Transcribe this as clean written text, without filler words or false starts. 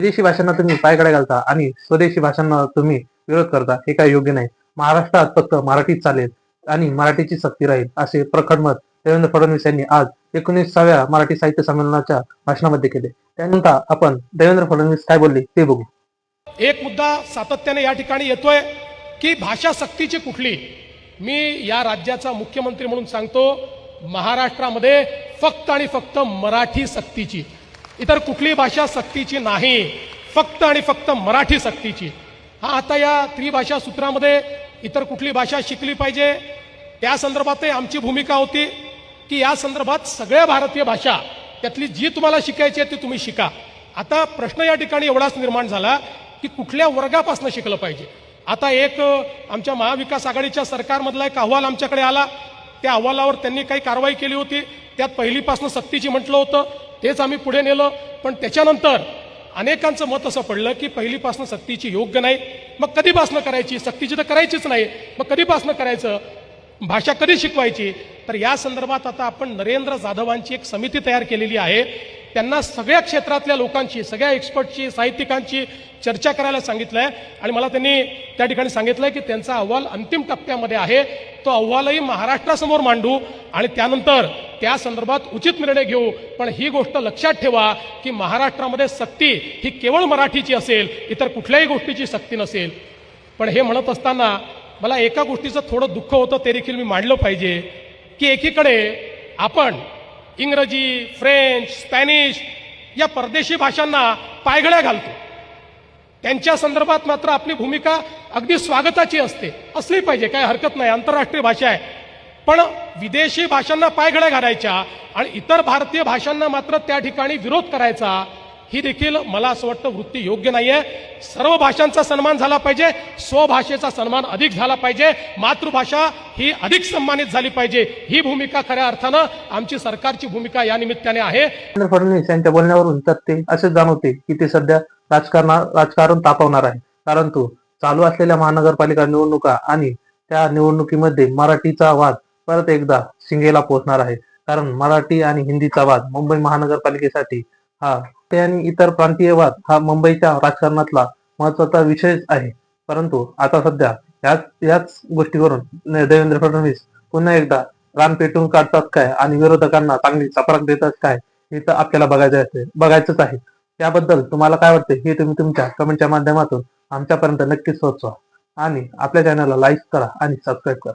विदेशी भाषांना तुम्ही पायघड्या घालता आणि स्वदेशी भाषांना तुम्ही विरोध करता, हे काही योग्य नाही. महाराष्ट्रात फक्त मराठीच चालेल आणि मराठीची सक्ती राहील, असे प्रखर मत देवेंद्र फडणवीस यांनी आज 19व्या मराठी साहित्य संमेलनाच्या भाषणामध्ये केले. त्यानंतर आपण देवेंद्र फडणवीस काय बोलले ते बघू. एक मुद्दा सातत्याने या ठिकाणी येतोय की भाषा सक्तीची कुठली. मी या राज्याचा मुख्यमंत्री म्हणून सांगतो, महाराष्ट्रामध्ये फक्त आणि फक्त मराठी सक्तीची, इतर कुठली भाषा सक्तीची नाही, फक्त आणि फक्त मराठी सक्तीची. हा आता या त्रिभाषा सूत्रामध्ये इतर कुठली भाषा शिकली पाहिजे त्या संदर्भातही आमची भूमिका होती की या संदर्भात सगळ्या भारतीय भाषा त्यातली जी तुम्हाला शिकायची आहे ती तुम्ही शिका. आता प्रश्न या ठिकाणी एवढाच निर्माण झाला की कुठल्या वर्गापासून शिकलं पाहिजे. आता एक आमच्या महाविकास आघाडीच्या सरकारमधला एक अहवाल आमच्याकडे आला. त्या अहवालावर त्यांनी काही कारवाई केली होती. त्यात पहिलीपासून सक्तीची म्हटलं होतं, तेच आम्ही पुढे नेलं. पण त्याच्यानंतर अनेकांचं मत असं पडलं की पहिलीपासून सक्तीची योग्य नाही. मग कधीपासून करायची? सक्तीची तर करायचीच नाही, मग कधीपासून करायचं? भाषा कधी शिकवायची? तर या संदर्भात आता आपण नरेंद्र जाधवांची एक समिती तयार केलेली आहे. त्यांना सगळ्या क्षेत्रातल्या लोकांची, सगळ्या एक्सपर्टची, साहित्यिकांची चर्चा करायला सांगितलंय आणि मला त्यांनी त्या ठिकाणी सांगितलंय की त्यांचा अहवाल अंतिम टप्प्यामध्ये आहे. तो अहवालही महाराष्ट्रासमोर मांडू आणि त्यानंतर त्या संदर्भात उचित निर्णय घेऊ. पण ही गोष्ट लक्षात ठेवा की महाराष्ट्रामध्ये सक्ती ही केवळ मराठीची असेल, इतर कुठल्याही गोष्टीची सक्ती नसेल. पण हे म्हणत असताना मला एका गोष्टीचं थोडं दुःख होतं, ते देखील मी मांडलं पाहिजे की एकीकडे आपण इंग्रजी, फ्रेंच, स्पॅनिश या परदेशी भाषांना पायघड्या घालतो. त्यांच्या संदर्भात मात्र आपली भूमिका अगदी स्वागताची असते, असली पाहिजे, काय हरकत नाही, आंतरराष्ट्रीय भाषा आहे. पण विदेशी भाषांना पायघड्या घालायच्या आणि इतर भारतीय भाषांना मात्र त्या ठिकाणी विरोध करायचा, ही देखील मला असं वाटतं वृत्ती योग्य नाहीये. सर्व भाषांचा सन्मान झाला पाहिजे, स्वभाषेचा सन्मान अधिक झाला पाहिजे, मातृभाषा ही अधिक सन्मानित झाली पाहिजे. ही भूमिका खऱ्या अर्थानं आमची सरकारची भूमिका या निमित्ताने आहे. देवेंद्र फडणवीस यांच्या बोलण्यावरून तर ते असे जाणवते की ते सध्या राजकारण तापवणार आहे. परंतु चालू असलेल्या महानगरपालिका निवडणुका आणि त्या निवडणुकीमध्ये मराठीचा वाद परत एकदा शिंगेला पोहोचणार आहे. कारण मराठी आणि हिंदीचा वाद मुंबई महानगरपालिकेसाठी हा ते आणि इतर प्रांतीय वाद हा मुंबईच्या राजकारणातला महत्वाचा विषय आहे. परंतु आता सध्या याच गोष्टीवरून देवेंद्र फडणवीस पुन्हा एकदा रान पेटून काढतात काय आणि विरोधकांना चांगली चपराक देतात काय, हे तर आपल्याला बघायचंच आहे. त्याबद्दल तुम्हाला काय वाटतं हे तुम्ही तुमच्या कमेंटच्या माध्यमातून आमच्यापर्यंत नक्कीच पोहोचवा आणि आपल्या चॅनलला लाईक करा आणि सबस्क्राईब करा.